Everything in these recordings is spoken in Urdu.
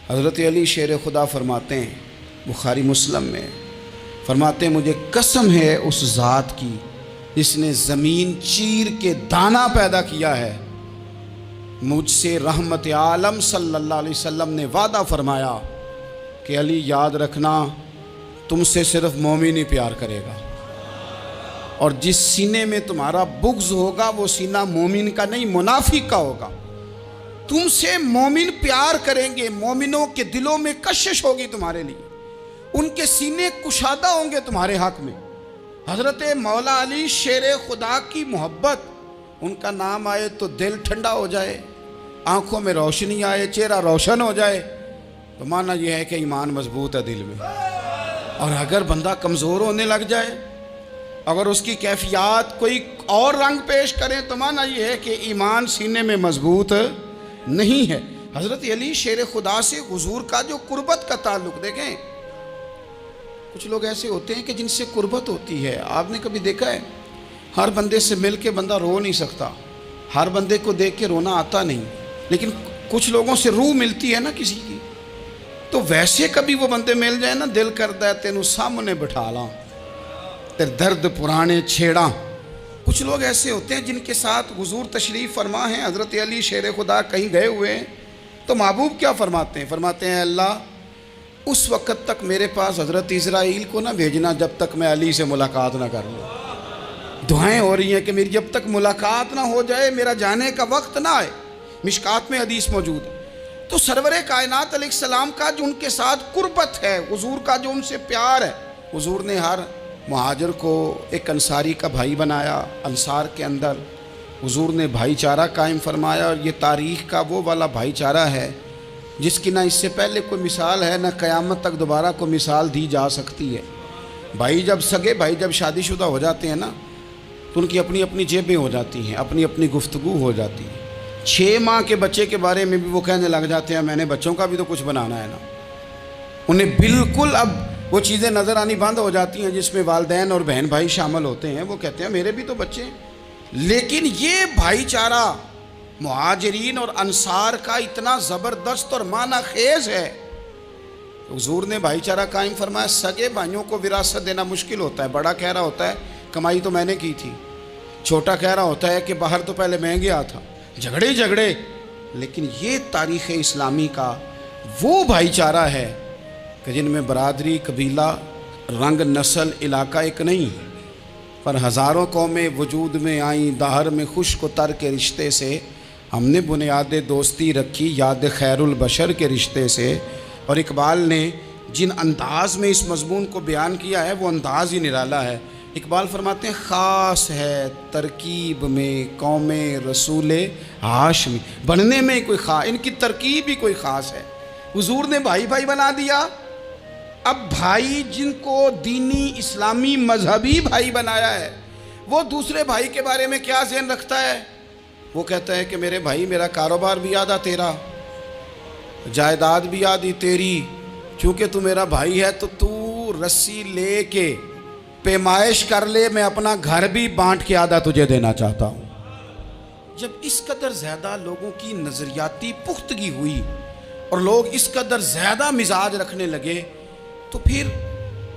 حضرت علی شیر خدا فرماتے ہیں بخاری مسلم میں، فرماتے ہیں مجھے قسم ہے اس ذات کی جس نے زمین چیر کے دانہ پیدا کیا ہے، مجھ سے رحمت عالم صلی اللہ علیہ وسلم نے وعدہ فرمایا کہ علی یاد رکھنا تم سے صرف مومن ہی پیار کرے گا، اور جس سینے میں تمہارا بغض ہوگا وہ سینہ مومن کا نہیں منافق کا ہوگا۔ تم سے مومن پیار کریں گے، مومنوں کے دلوں میں کشش ہوگی تمہارے لیے، ان کے سینے کشادہ ہوں گے تمہارے حق میں۔ حضرت مولا علی شیر خدا کی محبت، ان کا نام آئے تو دل ٹھنڈا ہو جائے، آنکھوں میں روشنی آئے، چہرہ روشن ہو جائے، تو معنی یہ ہے کہ ایمان مضبوط ہے دل میں۔ اور اگر بندہ کمزور ہونے لگ جائے، اگر اس کی کیفیات کوئی اور رنگ پیش کریں، تو معنی یہ ہے کہ ایمان سینے میں مضبوط نہیں ہے۔ حضرت علی شیر خدا سے حضور کا جو قربت کا تعلق دیکھیں، کچھ لوگ ایسے ہوتے ہیں کہ جن سے قربت ہوتی ہے، آپ نے کبھی دیکھا ہے ہر بندے سے مل کے بندہ رو نہیں سکتا، ہر بندے کو دیکھ کے رونا آتا نہیں، لیکن کچھ لوگوں سے روح ملتی ہے نا کسی کی، تو ویسے کبھی وہ بندے مل جائے نا، دل کرتا ہے تینوں سامنے بٹھا لاں، تیرے درد پرانے چھیڑاں۔ کچھ لوگ ایسے ہوتے ہیں جن کے ساتھ حضور تشریف فرما ہیں، حضرت علی شیر خدا کہیں گئے ہوئے ہیں، تو محبوب کیا فرماتے ہیں؟ فرماتے ہیں اللہ اس وقت تک میرے پاس حضرت اسرائیل کو نہ بھیجنا جب تک میں علی سے ملاقات نہ کر لوں۔ دعائیں ہو رہی ہیں کہ میری جب تک ملاقات نہ ہو جائے میرا جانے کا وقت نہ آئے، مشکات میں حدیث موجود ہے۔ تو سرور کائنات علیہ السلام کا جو ان کے ساتھ قربت ہے، حضور کا جو ان سے پیار ہے، حضور نے ہر مہاجر کو ایک انصاری کا بھائی بنایا، انصار کے اندر حضور نے بھائی چارہ قائم فرمایا، اور یہ تاریخ کا وہ والا بھائی چارہ ہے جس کی نہ اس سے پہلے کوئی مثال ہے، نہ قیامت تک دوبارہ کوئی مثال دی جا سکتی ہے۔ بھائی جب سگے بھائی جب شادی شدہ ہو جاتے ہیں نا، تو ان کی اپنی اپنی جیبیں ہو جاتی ہیں، اپنی اپنی گفتگو ہو جاتی ہے۔ 6 ماہ کے بچے کے بارے میں بھی وہ کہنے لگ جاتے ہیں میں نے بچوں کا بھی تو کچھ بنانا ہے نا۔ انہیں بالکل اب وہ چیزیں نظر آنی بند ہو جاتی ہیں جس میں والدین اور بہن بھائی شامل ہوتے ہیں، وہ کہتے ہیں میرے بھی تو بچے ہیں۔ لیکن یہ بھائی چارہ مہاجرین اور انصار کا اتنا زبردست اور معنی خیز ہے، حضور نے بھائی چارہ قائم فرمایا۔ سگے بھائیوں کو وراثت دینا مشکل ہوتا ہے، بڑا کہہ رہا ہوتا ہے کمائی تو میں نے کی تھی، چھوٹا کہہ رہا ہوتا ہے کہ باہر تو پہلے میں گیا تھا، جھگڑے جھگڑے۔ لیکن یہ تاریخ اسلامی کا وہ بھائی چارہ ہے کہ جن میں برادری، قبیلہ، رنگ، نسل، علاقہ ایک نہیں، پر ہزاروں قومیں وجود میں آئیں، دہر میں خشک و تر کے رشتے سے ہم نے بنیاد دوستی رکھی، یاد خیر البشر کے رشتے سے۔ اور اقبال نے جن انداز میں اس مضمون کو بیان کیا ہے وہ انداز ہی نرالا ہے۔ اقبال فرماتے ہیں خاص ہے ترکیب میں قوم رسول ہاشمی، بننے میں کوئی خاص، ان کی ترکیب ہی کوئی خاص ہے۔ حضور نے بھائی بھائی بنا دیا۔ اب بھائی جن کو دینی اسلامی مذہبی بھائی بنایا ہے، وہ دوسرے بھائی کے بارے میں کیا ذہن رکھتا ہے؟ وہ کہتا ہے کہ میرے بھائی میرا کاروبار بھی آدھا تیرا، جائیداد بھی آدھی تیری، چونکہ تو میرا بھائی ہے تو تو رسی لے کے پیمائش کر لے، میں اپنا گھر بھی بانٹ کے آدھا تجھے دینا چاہتا ہوں۔ جب اس قدر زیادہ لوگوں کی نظریاتی پختگی ہوئی اور لوگ اس قدر زیادہ مزاج رکھنے لگے، تو پھر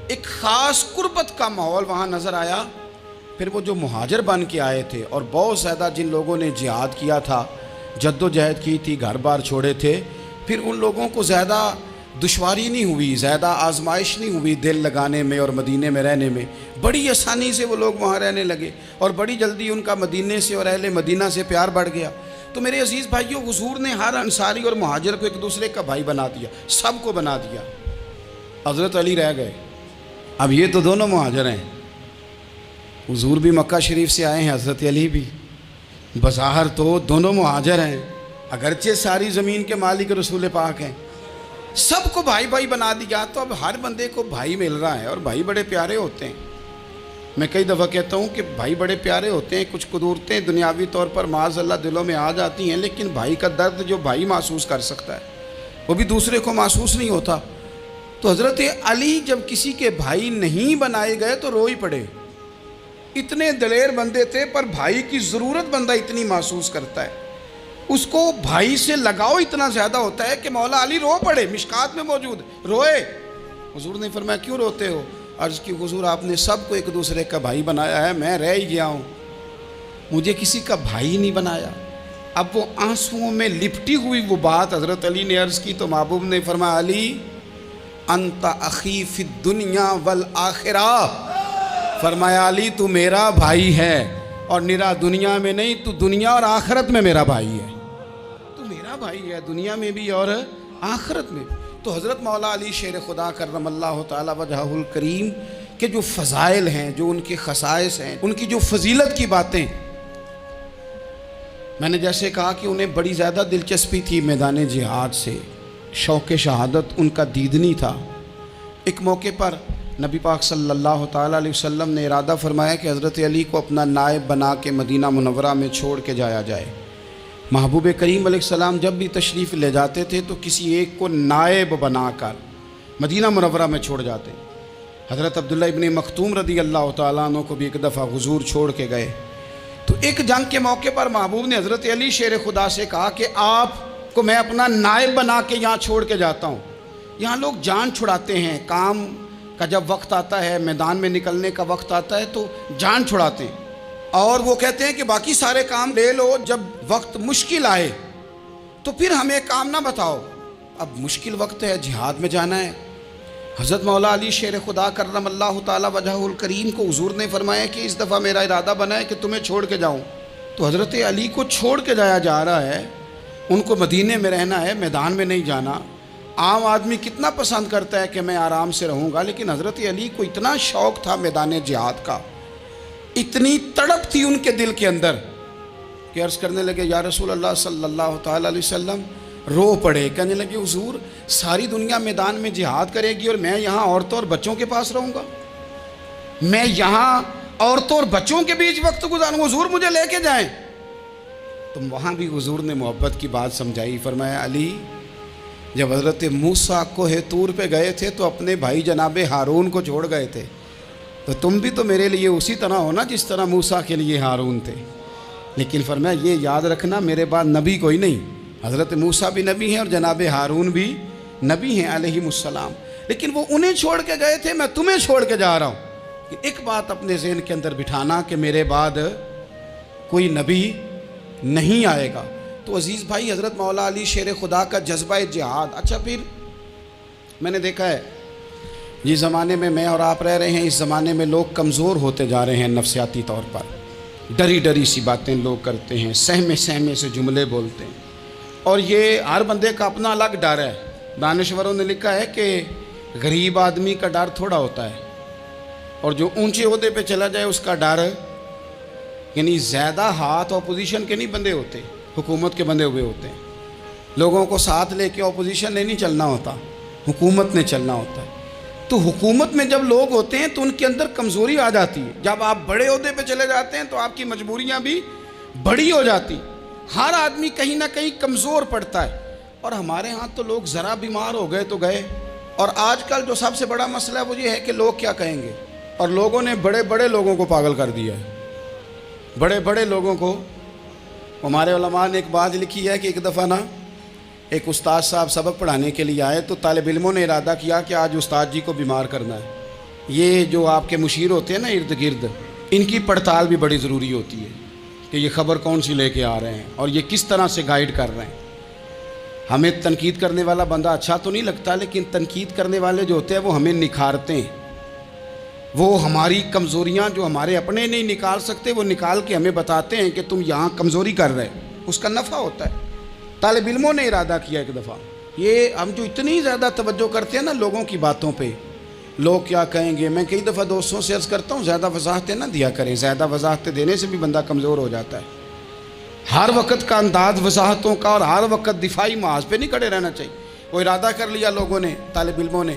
ایک خاص قربت کا ماحول وہاں نظر آیا۔ پھر وہ جو مہاجر بن کے آئے تھے اور بہت زیادہ جن لوگوں نے جہاد کیا تھا، جد و جہد کی تھی، گھر بار چھوڑے تھے، پھر ان لوگوں کو زیادہ دشواری نہیں ہوئی، زیادہ آزمائش نہیں ہوئی دل لگانے میں اور مدینے میں رہنے میں، بڑی آسانی سے وہ لوگ وہاں رہنے لگے، اور بڑی جلدی ان کا مدینے سے اور اہل مدینہ سے پیار بڑھ گیا۔ تو میرے عزیز بھائیوں، حضور نے ہر انصاری اور مہاجر کو ایک دوسرے کا بھائی بنا دیا، سب کو بنا دیا۔ حضرت علی رہ گئے، اب یہ تو دونوں مہاجر ہیں، حضور بھی مکہ شریف سے آئے ہیں، حضرت علی بھی، بظاہر تو دونوں مہاجر ہیں، اگرچہ ساری زمین کے مالک رسول پاک ہیں، سب کو بھائی بھائی بنا دیا۔ تو اب ہر بندے کو بھائی مل رہا ہے، اور بھائی بڑے پیارے ہوتے ہیں۔ میں کئی دفعہ کہتا ہوں کہ بھائی بڑے پیارے ہوتے ہیں، کچھ قدورتیں دنیاوی طور پر معاذ اللہ دلوں میں آ جاتی ہیں، لیکن بھائی کا درد جو بھائی محسوس کر سکتا ہے وہ بھی دوسرے کو محسوس نہیں ہوتا۔ تو حضرت علی جب کسی کے بھائی نہیں بنائے گئے تو رو ہی پڑے، اتنے دلیر بندے تھے، پر بھائی کی ضرورت بندہ اتنی محسوس کرتا ہے۔ اس کو بھائی سے لگاؤ اتنا زیادہ ہوتا ہے کہ مولا علی رو پڑے، مشکات میں موجود روئے۔ حضور نے فرمایا کیوں روتے ہو؟ عرض کی حضور آپ نے سب کو ایک دوسرے کا بھائی بنایا ہے، میں رہ ہی گیا ہوں، مجھے کسی کا بھائی نہیں بنایا۔ اب وہ آنسوؤں میں لپٹی ہوئی وہ بات حضرت علی نے عرض کی تو محبوب نے فرمایا علی انت اخی فی الدنیا والآخرہ، فرمایا علی تو میرا بھائی ہے اور نرا دنیا میں نہیں، تو دنیا اور آخرت میں میرا بھائی ہے، تو میرا بھائی ہے دنیا میں بھی اور آخرت میں۔ تو حضرت مولا علی شیر خدا کرم اللہ تعالی وجہہ الکریم کے جو فضائل ہیں، جو ان کے خصائص ہیں، ان کی جو فضیلت کی باتیں، میں نے جیسے کہا کہ انہیں بڑی زیادہ دلچسپی تھی میدان جہاد سے، شوق شہادت ان کا دیدنی تھا۔ ایک موقع پر نبی پاک صلی اللہ تعالیٰ علیہ وسلم نے ارادہ فرمایا کہ حضرت علی کو اپنا نائب بنا کے مدینہ منورہ میں چھوڑ کے جایا جائے۔ محبوب کریم علیہ السلام جب بھی تشریف لے جاتے تھے تو کسی ایک کو نائب بنا کر مدینہ منورہ میں چھوڑ جاتے۔ حضرت عبداللہ ابن مختوم رضی اللہ تعالیٰ عنہ کو بھی ایک دفعہ حضور چھوڑ کے گئے، تو ایک جنگ کے موقع پر محبوب نے حضرت علی شیر خدا سے کہا کہ آپ کو میں اپنا نائب بنا کے یہاں چھوڑ کے جاتا ہوں۔ یہاں لوگ جان چھڑاتے ہیں، کام کا جب وقت آتا ہے، میدان میں نکلنے کا وقت آتا ہے تو جان چھڑاتے ہیں، اور وہ کہتے ہیں کہ باقی سارے کام لے لو، جب وقت مشکل آئے تو پھر ہمیں کام نہ بتاؤ۔ اب مشکل وقت ہے، جہاد میں جانا ہے۔ حضرت مولا علی شیر خدا کرم اللہ تعالی وجہہ الکریم کو حضور نے فرمایا کہ اس دفعہ میرا ارادہ بنا ہے کہ تمہیں چھوڑ کے جاؤں۔ تو حضرت علی کو چھوڑ کے جایا جا رہا ہے، ان کو مدینے میں رہنا ہے، میدان میں نہیں جانا۔ عام آدمی کتنا پسند کرتا ہے کہ میں آرام سے رہوں گا، لیکن حضرت علی کو اتنا شوق تھا میدان جہاد کا، اتنی تڑپ تھی ان کے دل کے اندر کہ عرض کرنے لگے یا رسول اللہ صلی اللہ تعالیٰ علیہ وسلم، رو پڑے، کہنے لگے حضور ساری دنیا میدان میں جہاد کرے گی اور میں یہاں عورتوں اور بچوں کے پاس رہوں گا، میں یہاں عورتوں اور بچوں کے بیچ وقت گزاروں، حضور مجھے لے کے جائیں۔ تو وہاں بھی حضور نے محبت کی بات سمجھائی، فرمایا علی جب حضرت موسیٰ کوہ طور پہ گئے تھے تو اپنے بھائی جناب ہارون کو چھوڑ گئے تھے، تو تم بھی تو میرے لیے اسی طرح ہو نا جس طرح موسیٰ کے لیے ہارون تھے۔ لیکن فرمایا یہ یاد رکھنا میرے بعد نبی کوئی نہیں، حضرت موسیٰ بھی نبی ہیں اور جناب ہارون بھی نبی ہیں علیہم السلام، لیکن وہ انہیں چھوڑ کے گئے تھے، میں تمہیں چھوڑ کے جا رہا ہوں۔ ایک بات اپنے ذہن کے اندر بٹھانا کہ میرے بعد کوئی نبی نہیں آئے گا۔ تو عزیز بھائی حضرت مولا علی شیر خدا کا جذبہ جہاد، اچھا پھر میں نے دیکھا ہے جس زمانے میں میں اور آپ رہ رہے ہیں، اس زمانے میں لوگ کمزور ہوتے جا رہے ہیں نفسیاتی طور پر، ڈری ڈری سی باتیں لوگ کرتے ہیں، سہمے سہمے سے جملے بولتے ہیں، اور یہ ہر بندے کا اپنا الگ ڈر ہے۔ دانشوروں نے لکھا ہے کہ غریب آدمی کا ڈر تھوڑا ہوتا ہے اور جو اونچے عہدے پہ چلا جائے اس کا ڈر، یعنی زیادہ ہاتھ اپوزیشن کے نہیں بندے ہوتے، حکومت کے بندے ہوئے ہوتے ہیں۔ لوگوں کو ساتھ لے کے اپوزیشن نے نہیں چلنا ہوتا، حکومت نے چلنا ہوتا ہے۔ تو حکومت میں جب لوگ ہوتے ہیں تو ان کے اندر کمزوری آ جاتی ہے، جب آپ بڑے عہدے پہ چلے جاتے ہیں تو آپ کی مجبوریاں بھی بڑی ہو جاتی، ہر آدمی کہیں نہ کہیں کمزور پڑتا ہے۔ اور ہمارے ہاں تو لوگ ذرا بیمار ہو گئے تو گئے، اور آج کل جو سب سے بڑا مسئلہ ہے وہ یہ ہے کہ لوگ کیا کہیں گے، اور لوگوں نے بڑے بڑے لوگوں کو پاگل کر دیا ہے، بڑے بڑے لوگوں کو۔ ہمارے علماء نے ایک بات لکھی ہے کہ ایک دفعہ نا ایک استاد صاحب سبق پڑھانے کے لیے آئے تو طالب علموں نے ارادہ کیا کہ آج استاد جی کو بیمار کرنا ہے۔ یہ جو آپ کے مشیر ہوتے ہیں نا ارد گرد، ان کی پڑتال بھی بڑی ضروری ہوتی ہے کہ یہ خبر کون سی لے کے آ رہے ہیں اور یہ کس طرح سے گائیڈ کر رہے ہیں۔ ہمیں تنقید کرنے والا بندہ اچھا تو نہیں لگتا، لیکن تنقید کرنے والے جو ہوتے ہیں وہ ہمیں نکھارتے ہیں، وہ ہماری کمزوریاں جو ہمارے اپنے نہیں نکال سکتے وہ نکال کے ہمیں بتاتے ہیں کہ تم یہاں کمزوری کر رہے، اس کا نفع ہوتا ہے۔ طالب علموں نے ارادہ کیا ایک دفعہ، یہ ہم جو اتنی زیادہ توجہ کرتے ہیں نا لوگوں کی باتوں پہ، لوگ کیا کہیں گے، میں کئی دفعہ دوستوں سے عرض کرتا ہوں زیادہ وضاحتیں نہ دیا کریں، زیادہ وضاحتیں دینے سے بھی بندہ کمزور ہو جاتا ہے۔ ہر وقت کا انداز وضاحتوں کا اور ہر وقت دفاعی محاذ پہ نہیں کھڑے رہنا چاہیے۔ وہ ارادہ کر لیا لوگوں نے، طالب علموں نے،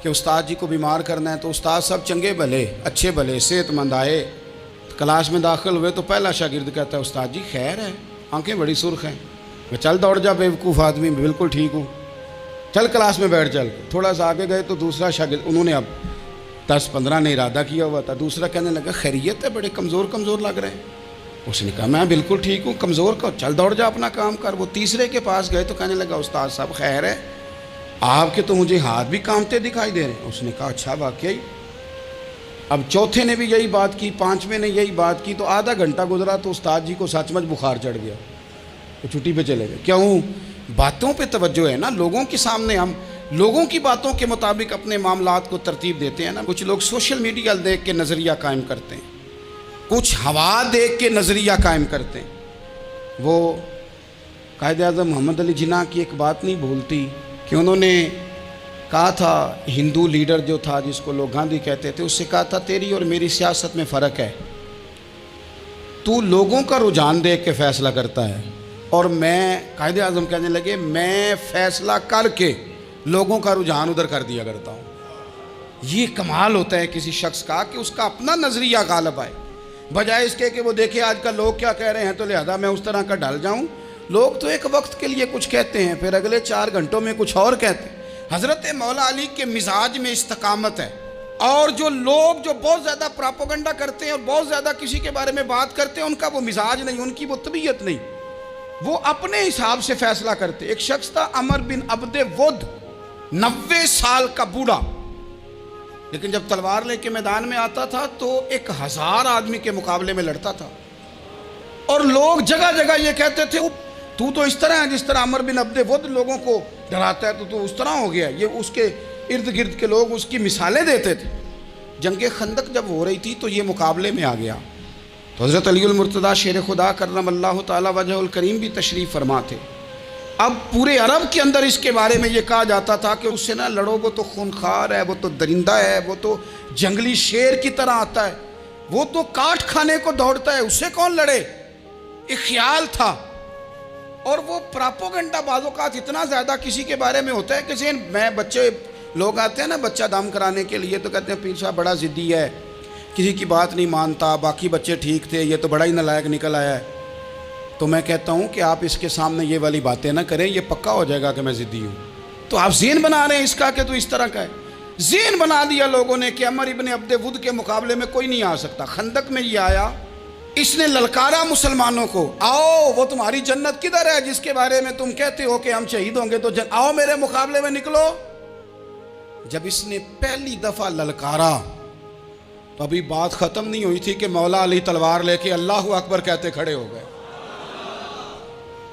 کہ استاد جی کو بیمار کرنا ہے، تو استاد سب چنگے بھلے اچھے بھلے صحت مند آئے، کلاس میں داخل ہوئے تو پہلا شاگرد کہتا ہے استاد جی خیر ہے، آنکھیں بڑی سرخ ہیں۔ میں چل دوڑ جا بیوقوف آدمی، بالکل ٹھیک ہوں، چل کلاس میں بیٹھ چل۔ تھوڑا سا آگے گئے تو دوسرا شاگرد، انہوں نے اب 10-15 نے ارادہ کیا ہوا تھا، دوسرا کہنے لگا خیریت ہے، بڑے کمزور کمزور لگ رہے ہیں۔ اس نے کہا میں بالکل ٹھیک ہوں، کمزور کا چل دوڑ جا اپنا کام کر۔ وہ تیسرے کے پاس گئے تو کہنے لگا استاد صاحب خیر ہے، آپ کے تو مجھے ہاتھ بھی کامتے دکھائی دے رہے ہیں۔ اس نے کہا اچھا واقعی؟ اب چوتھے نے بھی یہی بات کی، پانچویں نے یہی بات کی، تو آدھا گھنٹہ گزرا تو استاد جی کو سچ مچ بخار چڑھ گیا، وہ چھٹی پہ چلے گئے۔ کیوں؟ باتوں پہ توجہ ہے نا، لوگوں کے سامنے ہم لوگوں کی باتوں کے مطابق اپنے معاملات کو ترتیب دیتے ہیں نا۔ کچھ لوگ سوشل میڈیا دیکھ کے نظریہ قائم کرتے ہیں، کچھ ہوا دیکھ کے نظریہ قائم کرتے ہیں۔ وہ قائد اعظم محمد علی جناح کی ایک بات نہیں بھولتی کہ انہوں نے کہا تھا، ہندو لیڈر جو تھا جس کو لوگ گاندھی کہتے تھے، اس سے کہا تھا تیری اور میری سیاست میں فرق ہے، تو لوگوں کا رجحان دیکھ کے فیصلہ کرتا ہے اور میں، قائد اعظم کہنے لگے، میں فیصلہ کر کے لوگوں کا رجحان ادھر کر دیا کرتا ہوں۔ یہ کمال ہوتا ہے کسی شخص کا کہ اس کا اپنا نظریہ غالب آئے، بجائے اس کے کہ وہ دیکھے آج کل لوگ کیا کہہ رہے ہیں تو لہذا میں اس طرح کا ڈھل جاؤں۔ لوگ تو ایک وقت کے لیے کچھ کہتے ہیں، پھر اگلے 4 گھنٹوں میں کچھ اور کہتے ہیں۔ حضرت مولا علی کے مزاج میں استقامت ہے، اور جو لوگ جو بہت زیادہ پراپوگنڈا کرتے ہیں اور بہت زیادہ کسی کے بارے میں بات کرتے ہیں، ان کا وہ مزاج نہیں، ان کی وہ طبیعت نہیں، وہ اپنے حساب سے فیصلہ کرتے۔ ایک شخص تھا عمر بن عبد ود، 90 سال کا بوڑھا، لیکن جب تلوار لے کے میدان میں آتا تھا تو 1000 آدمی کے مقابلے میں لڑتا تھا، اور لوگ جگہ جگہ یہ کہتے تھے تو اس طرح ہے جس طرح عمر بن عبد ود لوگوں کو ڈراتا ہے، تو اس طرح ہو گیا۔ یہ اس کے ارد گرد کے لوگ اس کی مثالیں دیتے تھے۔ جنگ خندق جب ہو رہی تھی تو یہ مقابلے میں آ گیا، تو حضرت علی المرتضیٰ شیر خدا کرم اللہ تعالی وجہ الکریم بھی تشریف فرما تھے۔ اب پورے عرب کے اندر اس کے بارے میں یہ کہا جاتا تھا کہ اس سے نہ لڑو، وہ تو خونخوار ہے، وہ تو درندہ ہے، وہ تو جنگلی شیر کی طرح آتا ہے، وہ تو کاٹ کھانے کو دوڑتا ہے، اس سے کون لڑے؟ ایک خیال تھا۔ اور وہ پراپوگنڈا بعض اوقات اتنا زیادہ کسی کے بارے میں ہوتا ہے کہ میں بچے لوگ آتے ہیں نا بچہ دام کرانے کے لیے، تو کہتے ہیں پیر صاحب بڑا ضدی ہے، کسی کی بات نہیں مانتا، باقی بچے ٹھیک تھے، یہ تو بڑا ہی نالائق نکل آیا ہے۔ تو میں کہتا ہوں کہ آپ اس کے سامنے یہ والی باتیں نہ کریں، یہ پکا ہو جائے گا کہ میں ضدی ہوں۔ تو آپ ذہن بنا رہے ہیں اس کا کہ تو اس طرح کا ہے۔ ذہن بنا دیا لوگوں نے کہ عمر ابن عبد ود کے مقابلے میں کوئی نہیں آ سکتا۔ خندق میں یہ آیا، اس نے للکارا مسلمانوں کو، آؤ وہ تمہاری جنت کدھر ہے جس کے بارے میں تم کہتے ہو کہ ہم شہید ہوں گے، تو آؤ میرے مقابلے میں نکلو۔ جب اس نے پہلی دفعہ للکارا تو ابھی بات ختم نہیں ہوئی تھی کہ مولا علی تلوار لے کے اللہ اکبر کہتے کھڑے ہو گئے۔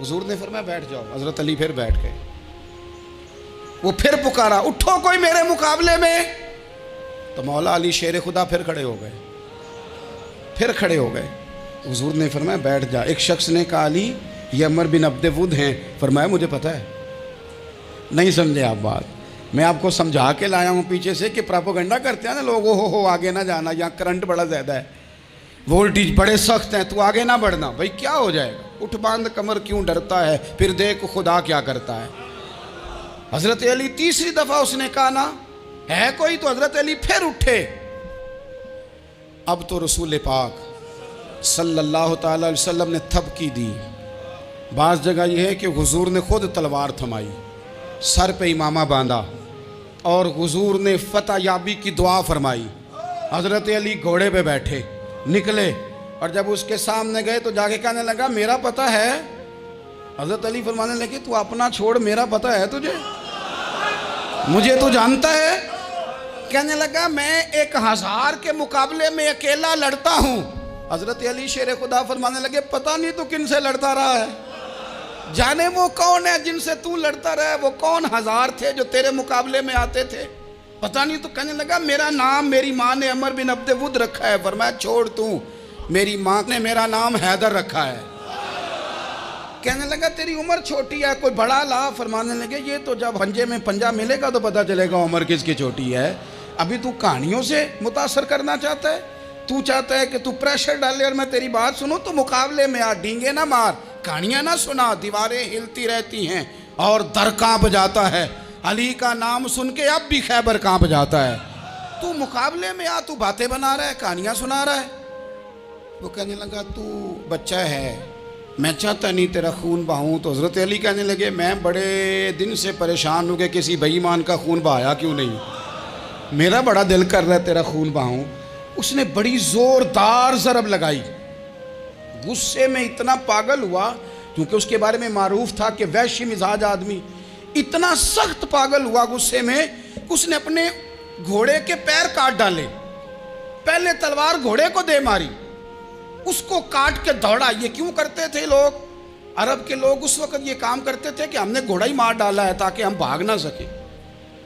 حضور نے فرمایا بیٹھ جاؤ، حضرت علی پھر بیٹھ گئے۔ وہ پھر پکارا اٹھو کوئی میرے مقابلے میں، تو مولا علی شیر خدا پھر کھڑے ہو گئے، پھر کھڑے ہو گئے۔ حضور نے فرمایا بیٹھ جا۔ ایک شخص نے کہا علی یہ عمر بن عبد ود ہیں، فرمایا مجھے پتہ ہے۔ نہیں سمجھے آپ بات، میں آپ کو سمجھا کے لایا ہوں پیچھے سے کہ پراپوگنڈا کرتے ہیں نا لوگ، ہو آگے نہ جانا، یہاں کرنٹ بڑا زیادہ ہے، وولٹیج بڑے سخت ہیں، تو آگے نہ بڑھنا۔ بھائی کیا ہو جائے گا، اٹھ باندھ کمر کیوں ڈرتا ہے، پھر دیکھ خدا کیا کرتا ہے۔ حضرت علی تیسری دفعہ اس نے کہا نا ہے کوئی، تو حضرت علی پھر اٹھے۔ اب تو رسول پاک صلی اللہ تعالی علیہ وسلم نے تھپکی دی۔ بعض جگہ یہ ہے کہ حضور نے خود تلوار تھمائی، سر پہ امامہ باندھا، اور حضور نے فتح یابی کی دعا فرمائی۔ حضرت علی گھوڑے پہ بیٹھے نکلے، اور جب اس کے سامنے گئے تو جا کے کہنے لگا میرا پتہ ہے۔ حضرت علی فرمانے لگے تو اپنا چھوڑ، میرا پتہ ہے تجھے، مجھے تو جانتا ہے۔ کہنے لگا میں 1000 کے مقابلے میں اکیلا لڑتا ہوں۔ حضرت علی شیر خدا فرمانے لگے پتہ نہیں تو کن سے لڑتا رہا ہے، جانے وہ کون ہے جن سے تو لڑتا رہا ہے، وہ کون 1000 تھے جو تیرے مقابلے میں آتے تھے، پتہ نہیں۔ تو کہنے لگا میرا نام میری ماں نے عمر بن عبد ود رکھا ہے۔ فرمایا چھوڑ تو، میری ماں نے میرا نام حیدر رکھا ہے۔ کہنے لگا تیری عمر چھوٹی ہے، کوئی بڑا لا۔ فرمانے لگے یہ تو جب پنجے میں پنجہ ملے گا تو پتہ چلے گا عمر کس کی چھوٹی ہے، ابھی تو کہانیوں سے متاثر کرنا چاہتا ہے، تو چاہتا ہے کہ تو پریشر ڈالے اور میں تیری بات سنوں، تو مقابلے میں آ، ڈینگے نہ مار، کہانیاں نہ سنا، دیواریں ہلتی رہتی ہیں اور در کانپ جاتا ہے۔ علی کا نام سن کے اب بھی خیبر کانپ جاتا ہے۔ تو مقابلے میں آ، تو باتیں بنا رہا ہے، کہانیاں سنا رہا ہے۔ وہ کہنے لگا تو بچہ ہے، میں چاہتا نہیں تیرا خون بہاؤں۔ تو حضرت علی کہنے لگے میں بڑے دن سے پریشان ہوں کہ کسی بے ایمان کا خون بہایا کیوں نہیں، میرا بڑا دل کر رہا ہے تیرا خون بہاؤں۔ اس نے بڑی زوردار ضرب لگائی، غصے میں اتنا پاگل ہوا، کیونکہ اس کے بارے میں معروف تھا کہ وحشی مزاج آدمی، اتنا سخت پاگل ہوا غصے میں، اس نے اپنے گھوڑے کے پیر کاٹ ڈالے، پہلے تلوار گھوڑے کو دے ماری، اس کو کاٹ کے دوڑا۔ یہ کیوں کرتے تھے لوگ؟ عرب کے لوگ اس وقت یہ کام کرتے تھے کہ ہم نے گھوڑا ہی مار ڈالا ہے تاکہ ہم بھاگ نہ سکیں۔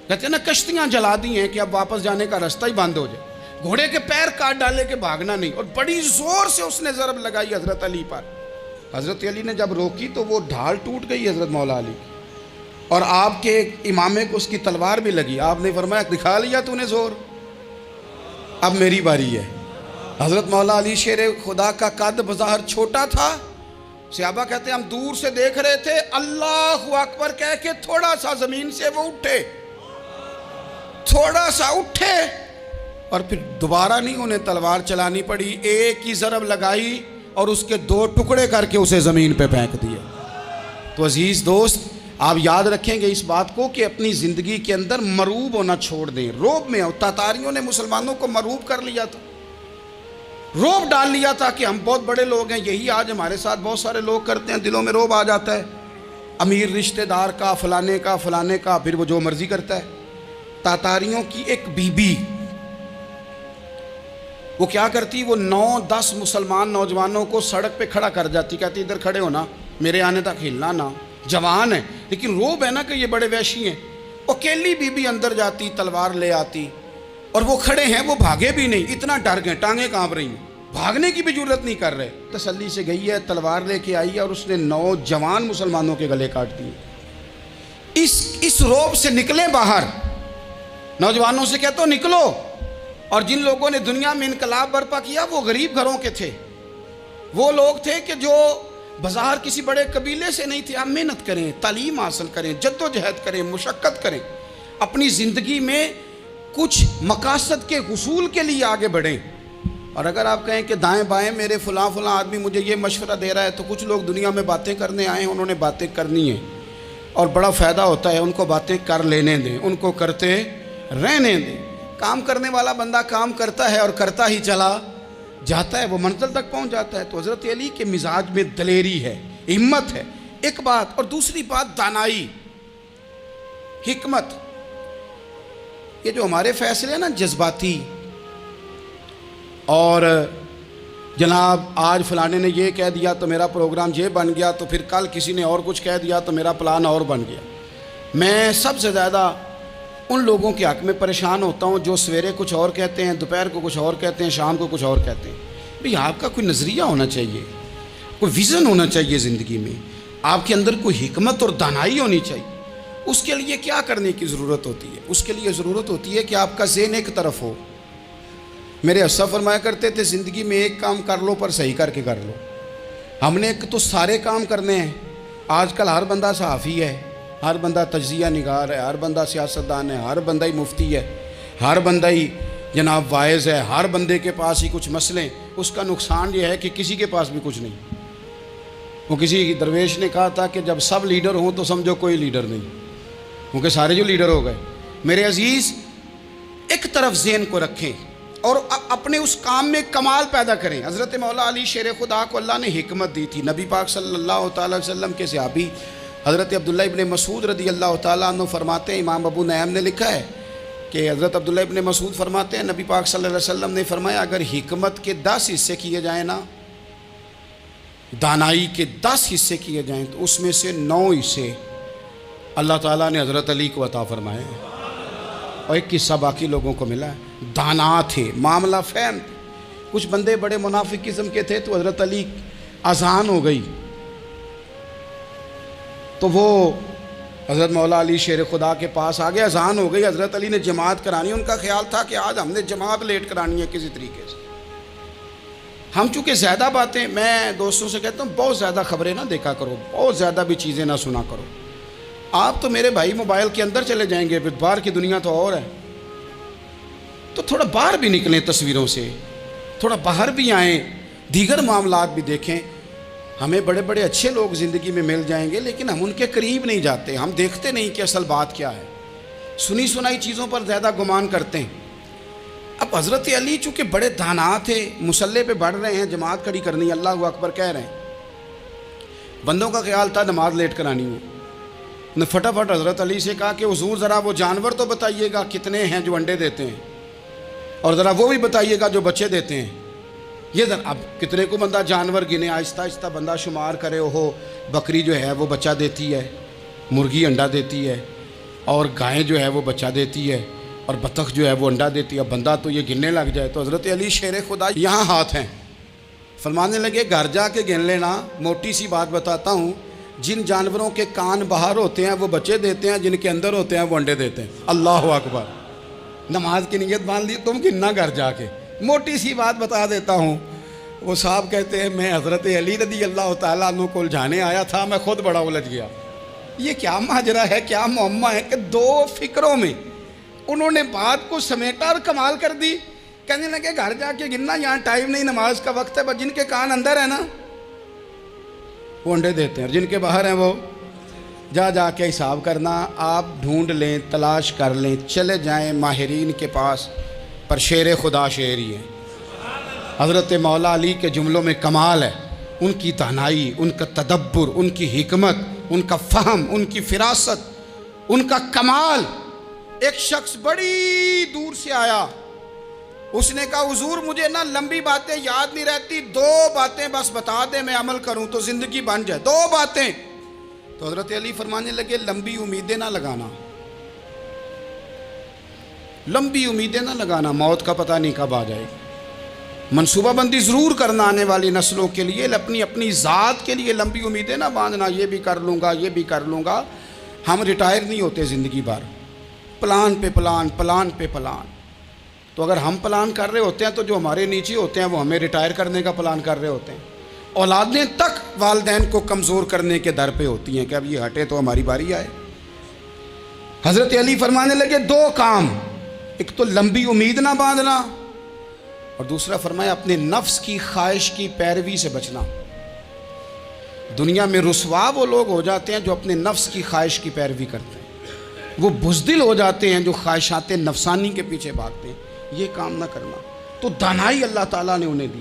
کہتے ہیں نا کشتیاں جلا دی ہیں کہ اب واپس جانے کا راستہ ہی بند ہو جائے، گھوڑے کے پیر کاٹ ڈالے کہ بھاگنا نہیں، اور بڑی زور سے اس نے ضرب لگائی حضرت علی پر۔ حضرت علی نے جب روکی تو وہ ڈھال ٹوٹ گئی حضرت مولا علی، اور آپ کے امامے کو اس کی تلوار بھی لگی۔ آپ نے فرمایا دکھا لیا تو نے زور، اب میری باری ہے۔ حضرت مولا علی شیر خدا کا قد بظاہر چھوٹا تھا، صحابہ کہتے ہیں ہم دور سے دیکھ رہے تھے، اللہ اکبر کہہ کے تھوڑا سا زمین سے وہ اٹھے، تھوڑا سا اٹھے، اور پھر دوبارہ نہیں انہیں تلوار چلانی پڑی، ایک ہی ضرب لگائی اور اس کے 2 ٹکڑے کر کے اسے زمین پہ پھینک دیے۔ تو عزیز دوست، آپ یاد رکھیں گے اس بات کو کہ اپنی زندگی کے اندر مروب ہونا چھوڑ دیں۔ روب میں تاتاریوں نے مسلمانوں کو مروب کر لیا تھا، روب ڈال لیا تھا کہ ہم بہت بڑے لوگ ہیں۔ یہی آج ہمارے ساتھ بہت سارے لوگ کرتے ہیں، دلوں میں روب آ جاتا ہے، امیر رشتہ دار کا، فلانے کا، فلانے کا، پھر وہ جو مرضی کرتا ہے۔ تاتاریوں کی ایک بی بی، وہ کیا کرتی، وہ 9-10 مسلمان نوجوانوں کو سڑک پہ کھڑا کر جاتی، کہتی ادھر کھڑے ہونا، میرے آنے تک ہلنا نہ، جوان ہے لیکن روب ہے نا کہ یہ بڑے وحشی ہیں۔ اکیلی بی بی اندر جاتی، تلوار لے آتی، اور وہ کھڑے ہیں، وہ بھاگے بھی نہیں، اتنا ڈر گئے، ٹانگیں کانپ رہی ہیں، بھاگنے کی بھی جرت نہیں کر رہے۔ تسلی سے گئی ہے، تلوار لے کے آئی ہے، اور اس نے 9 جوان مسلمانوں کے گلے کاٹ دیے۔ اس روب سے نکلیں باہر، نوجوانوں سے کہتا ہوں نکلو۔ اور جن لوگوں نے دنیا میں انقلاب برپا کیا وہ غریب گھروں کے تھے، وہ لوگ تھے کہ جو بظاہر کسی بڑے قبیلے سے نہیں تھے۔ آپ محنت کریں، تعلیم حاصل کریں، جد و جہد کریں، مشقت کریں، اپنی زندگی میں کچھ مقاصد کے حصول کے لیے آگے بڑھیں۔ اور اگر آپ کہیں کہ دائیں بائیں میرے فلاں آدمی مجھے یہ مشورہ دے رہا ہے، تو کچھ لوگ دنیا میں باتیں کرنے آئے ہیں، انہوں نے باتیں کرنی ہیں اور بڑا فائدہ ہوتا ہے، ان کو باتیں کر لینے دیں، ان کو کرتے رہنے دیں۔ کام کرنے والا بندہ کام کرتا ہے اور کرتا ہی چلا جاتا ہے، وہ منزل تک پہنچ جاتا ہے۔ تو حضرت علی کے مزاج میں دلیری ہے، ہمت ہے، ایک بات، اور دوسری بات دانائی، حکمت۔ یہ جو ہمارے فیصلے ہیں نا جذباتی، اور جناب آج فلانے نے یہ کہہ دیا تو میرا پروگرام یہ بن گیا، تو پھر کل کسی نے اور کچھ کہہ دیا تو میرا پلان اور بن گیا۔ میں سب سے زیادہ ان لوگوں کے حق میں پریشان ہوتا ہوں جو سویرے کچھ اور کہتے ہیں، دوپہر کو کچھ اور کہتے ہیں، شام کو کچھ اور کہتے ہیں۔ بھئی آپ کا کوئی نظریہ ہونا چاہیے، کوئی ویژن ہونا چاہیے زندگی میں، آپ کے اندر کوئی حکمت اور دانائی ہونی چاہیے۔ اس کے لیے کیا کرنے کی ضرورت ہوتی ہے؟ اس کے لیے ضرورت ہوتی ہے کہ آپ کا ذہن ایک طرف ہو۔ میرے اسا فرمایا کرتے تھے زندگی میں ایک کام کر لو پر صحیح کر کے کر لو۔ ہم نے تو سارے کام کرنے ہیں۔ آج کل ہر بندہ صحافی ہے، ہر بندہ تجزیہ نگار ہے، ہر بندہ سیاستدان ہے، ہر بندہ ہی مفتی ہے، ہر بندہ ہی جناب واعظ ہے، ہر بندے کے پاس ہی کچھ مسئلے۔ اس کا نقصان یہ ہے کہ کسی کے پاس بھی کچھ نہیں۔ وہ کسی درویش نے کہا تھا کہ جب سب لیڈر ہوں تو سمجھو کوئی لیڈر نہیں، کیونکہ سارے جو لیڈر ہو گئے۔ میرے عزیز، ایک طرف ذہن کو رکھیں اور اپنے اس کام میں کمال پیدا کریں۔ حضرت مولا علی شیر خدا کو اللہ نے حکمت دی تھی۔ نبی پاک صلی اللہ تعالی وسلم کے صحابی حضرت عبداللہ ابن مسعود رضی اللہ تعالیٰ عنہ فرماتے ہیں، امام ابو نعیم نے لکھا ہے کہ حضرت عبداللہ ابن مسعود فرماتے ہیں نبی پاک صلی اللہ علیہ وسلم نے فرمایا اگر حکمت کے 10 حصے کیے جائیں نا، دانائی کے 10 حصے کیے جائیں، تو اس میں سے 9 حصے اللہ تعالیٰ نے حضرت علی کو عطا فرمائے، اور ایک حصہ باقی لوگوں کو ملا ہے۔ دانا تھے، معاملہ فہم تھے۔ کچھ بندے بڑے منافق قسم کے تھے، تو حضرت علی اذان ہو گئی تو وہ حضرت مولا علی شیر خدا کے پاس آ گئے، اذان ہو گئی، حضرت علی نے جماعت کرانی۔ ان کا خیال تھا کہ آج ہم نے جماعت لیٹ کرانی ہے کسی طریقے سے۔ ہم چونکہ زیادہ باتیں، میں دوستوں سے کہتا ہوں بہت زیادہ خبریں نہ دیکھا کرو، بہت زیادہ بھی چیزیں نہ سنا کرو۔ آپ تو میرے بھائی موبائل کے اندر چلے جائیں گے، پھر باہر کی دنیا تو اور ہے، تو تھوڑا باہر بھی نکلیں تصویروں سے، تھوڑا باہر بھی آئیں، دیگر معاملات بھی دیکھیں۔ ہمیں بڑے بڑے اچھے لوگ زندگی میں مل جائیں گے، لیکن ہم ان کے قریب نہیں جاتے، ہم دیکھتے نہیں کہ اصل بات کیا ہے، سنی سنائی چیزوں پر زیادہ گمان کرتے ہیں۔ اب حضرت علی چونکہ بڑے دانا تھے، مصلے پہ بڑھ رہے ہیں، جماعت کھڑی کرنی ہے، اللہ اکبر کہہ رہے ہیں، بندوں کا خیال تھا نماز لیٹ کرانی ہو، نے فٹافٹ حضرت علی سے کہا کہ حضور ذرا وہ جانور تو بتائیے گا کتنے ہیں جو انڈے دیتے ہیں، اور ذرا وہ بھی بتائیے گا جو بچے دیتے ہیں۔ یہ ذرا اب کتنے کو بندہ جانور گنے، آہستہ آہستہ بندہ شمار کرے، وہ بکری جو ہے وہ بچہ دیتی ہے، مرغی انڈا دیتی ہے، اور گائیں جو ہے وہ بچہ دیتی ہے، اور بطخ جو ہے وہ انڈا دیتی ہے۔ بندہ تو یہ گننے لگ جائے تو حضرت علی شیر خدا یہاں ہاتھ ہیں، فرمانے لگے گھر جا کے گن لینا، موٹی سی بات بتاتا ہوں، جن جانوروں کے کان باہر ہوتے ہیں وہ بچے دیتے ہیں، جن کے اندر ہوتے ہیں وہ انڈے دیتے ہیں۔ اللہ اکبر، نماز کی نیت باندھ لی، تم گننا گھر جا کے۔ موٹی سی بات بتا دیتا ہوں، وہ صاحب کہتے ہیں میں حضرت علی رضی اللہ تعالیٰ عنہ کو الجھانے آیا تھا، میں خود بڑا الجھ گیا۔ یہ کیا ماجرا ہے، کیا معمہ ہے کہ دو فکروں میں انہوں نے بات کو سمیٹا اور کمال کر دی۔ کہنے لگے گھر جا کے گننا، یہاں ٹائم نہیں، نماز کا وقت ہے، بس جن کے کان اندر ہے نا وہ انڈے دیتے ہیں، اور جن کے باہر ہیں وہ جا کے حساب کرنا۔ آپ ڈھونڈ لیں، تلاش کر لیں، چلے جائیں ماہرین کے پاس، پر شیر خدا شیر ہی ہے۔ حضرت مولا علی کے جملوں میں کمال ہے، ان کی دانائی، ان کا تدبر، ان کی حکمت، ان کا فہم، ان کی فراست، ان کا کمال۔ ایک شخص بڑی دور سے آیا، اس نے کہا حضور مجھے نا لمبی باتیں یاد نہیں رہتی، 2 باتیں بس بتا دیں میں عمل کروں تو زندگی بن جائے، 2 باتیں۔ تو حضرت علی فرمانے لگے لمبی امیدیں نہ لگانا، لمبی امیدیں نہ لگانا، موت کا پتہ نہیں کب آ جائے گی۔ منصوبہ بندی ضرور کرنا آنے والی نسلوں کے لیے، اپنی ذات کے لیے لمبی امیدیں نہ باندھنا، یہ بھی کر لوں گا، یہ بھی کر لوں گا۔ ہم ریٹائر نہیں ہوتے زندگی بھر، پلان پہ پلان، پلان پہ پلان۔ تو اگر ہم پلان کر رہے ہوتے ہیں تو جو ہمارے نیچے ہوتے ہیں وہ ہمیں ریٹائر کرنے کا پلان کر رہے ہوتے ہیں۔ اولادیں تک والدین کو کمزور کرنے کے در پہ ہوتی ہیں کہ اب یہ ہٹے تو ہماری باری آئے۔ حضرت علی فرمانے لگے 2 کام، ایک تو لمبی امید نہ باندھنا، اور دوسرا فرمایا اپنے نفس کی خواہش کی پیروی سے بچنا۔ دنیا میں رسوا وہ لوگ ہو جاتے ہیں جو اپنے نفس کی خواہش کی پیروی کرتے ہیں، وہ بزدل ہو جاتے ہیں جو خواہشات نفسانی کے پیچھے بھاگتے ہیں۔ یہ کام نہ کرنا، تو دانائی اللہ تعالیٰ نے انہیں دی۔